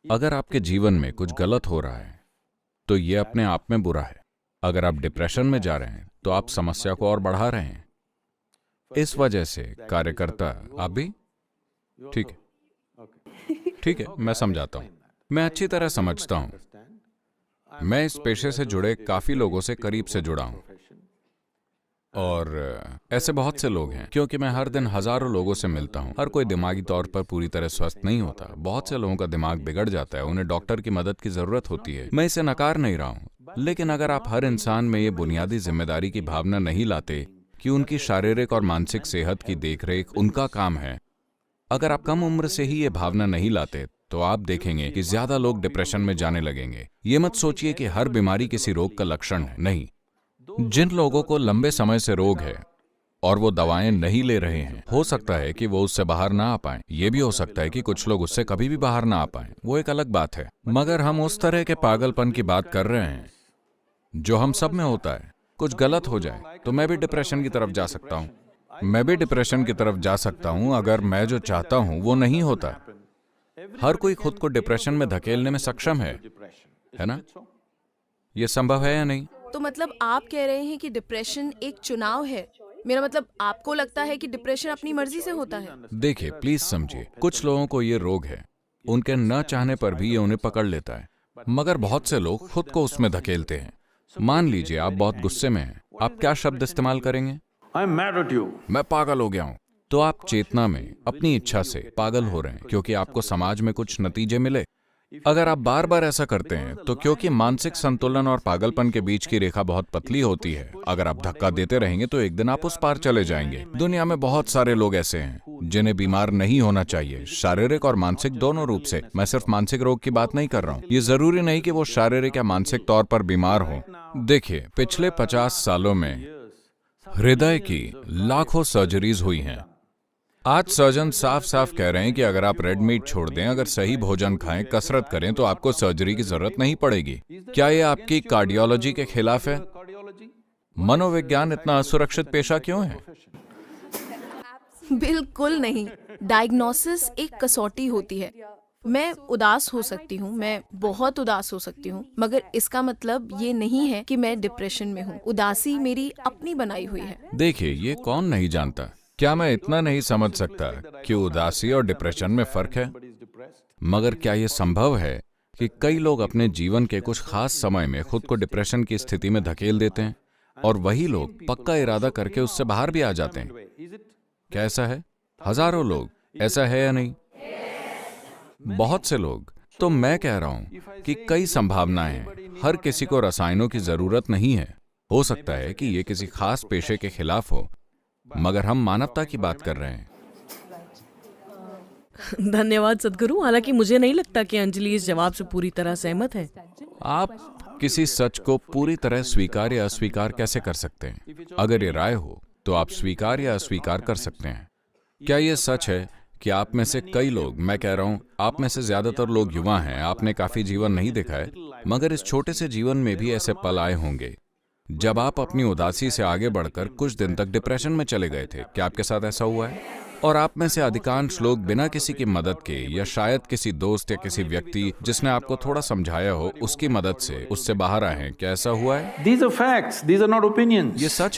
अगर आपके जीवन में कुछ गलत हो रहा है तो ये अपने आप में बुरा है। अगर आप डिप्रेशन में जा रहे हैं तो आप समस्या को और बढ़ा रहे हैं। इस वजह से कार्यकर्ता, आप भी ठीक है, ठीक है, मैं समझाता हूं। मैं अच्छी तरह समझता हूं। मैं इस पेशे से जुड़े काफी लोगों से करीब से जुड़ा हूं और ऐसे बहुत से लोग हैं, क्योंकि मैं हर दिन हजारों लोगों से मिलता हूं। हर कोई दिमागी तौर पर पूरी तरह स्वस्थ नहीं होता। बहुत से लोगों का दिमाग बिगड़ जाता है, उन्हें डॉक्टर की मदद की जरूरत होती है। मैं इसे नकार नहीं रहा हूं, लेकिन अगर आप हर इंसान में ये बुनियादी जिम्मेदारी की भावना नहीं लाते कि उनकी शारीरिक और मानसिक सेहत की देखरेख उनका काम है, अगर आप कम उम्र से ही ये भावना नहीं लाते तो आप देखेंगे कि ज्यादा लोग डिप्रेशन में जाने लगेंगे। ये मत सोचिए कि हर बीमारी किसी रोग का लक्षण है, नहीं। जिन लोगों को लंबे समय से रोग है और वो दवाएं नहीं ले रहे हैं, हो सकता है कि वो उससे बाहर ना आ पाएं। ये भी हो सकता है कि कुछ लोग उससे कभी भी बाहर ना आ पाएं, वो एक अलग बात है। मगर हम उस तरह के पागलपन की बात कर रहे हैं जो हम सब में होता है। कुछ गलत हो जाए तो मैं भी डिप्रेशन की तरफ जा सकता हूं। मैं भी डिप्रेशन की तरफ जा सकता हूं अगर मैं जो चाहता हूं वो नहीं होता। हर कोई खुद को डिप्रेशन में धकेलने में सक्षम है ना? ये संभव है या नहीं? तो मतलब आप कह रहे हैं कि डिप्रेशन एक चुनाव है। मेरा मतलब आपको लगता है कि डिप्रेशन अपनी मर्जी से होता है? देखिए, प्लीज समझिए, कुछ लोगों को ये रोग है, उनके न चाहने पर भी ये उन्हें पकड़ लेता है, मगर बहुत से लोग खुद को उसमें धकेलते हैं। मान लीजिए आप बहुत गुस्से में हैं, आप क्या शब्द इस्तेमाल करेंगे? मैं पागल हो गया हूं। तो आप चेतना में अपनी इच्छा से पागल हो रहे हैं क्योंकि आपको समाज में कुछ नतीजे मिले। अगर आप बार बार ऐसा करते हैं तो क्योंकि मानसिक संतुलन और पागलपन के बीच की रेखा बहुत पतली होती है, अगर आप धक्का देते रहेंगे तो एक दिन आप उस पार चले जाएंगे। दुनिया में बहुत सारे लोग ऐसे हैं जिन्हें बीमार नहीं होना चाहिए, शारीरिक और मानसिक दोनों रूप से। मैं सिर्फ मानसिक रोग की बात नहीं कर रहा हूँ। ये जरूरी नहीं कि वो शारीरिक या मानसिक तौर पर बीमार हो। देखिए, पिछले 50 सालों में हृदय की लाखों सर्जरीज हुई हैं। आज सर्जन साफ साफ कह रहे हैं कि अगर आप रेड मीट छोड़ दें, अगर सही भोजन खाएं, कसरत करें तो आपको सर्जरी की जरूरत नहीं पड़ेगी। क्या ये आपकी कार्डियोलॉजी के खिलाफ है? मनोविज्ञान इतना असुरक्षित पेशा क्यों है? बिल्कुल नहीं। डायग्नोसिस एक कसौटी होती है। मैं उदास हो सकती हूँ, मैं बहुत उदास हो सकती हूँ, मगर इसका मतलब ये नहीं है कि मैं डिप्रेशन में हूँ। उदासी मेरी अपनी बनाई हुई है। देखिए, ये कौन नहीं जानता। क्या मैं इतना नहीं समझ सकता कि उदासी और डिप्रेशन में फर्क है? मगर क्या यह संभव है कि कई लोग अपने जीवन के कुछ खास समय में खुद को डिप्रेशन की स्थिति में धकेल देते हैं और वही लोग पक्का इरादा करके उससे बाहर भी आ जाते हैं? क्या ऐसा है? हजारों लोग, ऐसा है या नहीं? बहुत से लोग। तो मैं कह रहा हूं कि कई संभावनाएं हैं। हर किसी को रसायनों की जरूरत नहीं है। हो सकता है कि ये किसी खास पेशे के खिलाफ हो, मगर हम मानवता की बात कर रहे हैं। धन्यवाद सदगुरु। हालांकि मुझे नहीं लगता कि अंजलि इस जवाब से पूरी तरह सहमत है। आप किसी सच को पूरी तरह स्वीकार या अस्वीकार कैसे कर सकते हैं? अगर ये राय हो तो आप स्वीकार या अस्वीकार कर सकते हैं। क्या ये सच है कि आप में से कई लोग, मैं कह रहा हूं आप में से ज्यादातर लोग युवा हैं, आपने काफी जीवन नहीं देखा है, मगर इस छोटे से जीवन में भी ऐसे पल आए होंगे जब आप अपनी उदासी से आगे बढ़कर कुछ दिन तक डिप्रेशन में चले गए थे? क्या आपके साथ ऐसा हुआ है? और आप में से अधिकांश लोग बिना किसी की मदद के, या शायद किसी दोस्त या किसी व्यक्ति जिसने आपको थोड़ा समझाया हो, उसकी मदद से उससे बाहर आए हैं। क्या ऐसा हुआ है? These are facts, these are not opinions. ये सच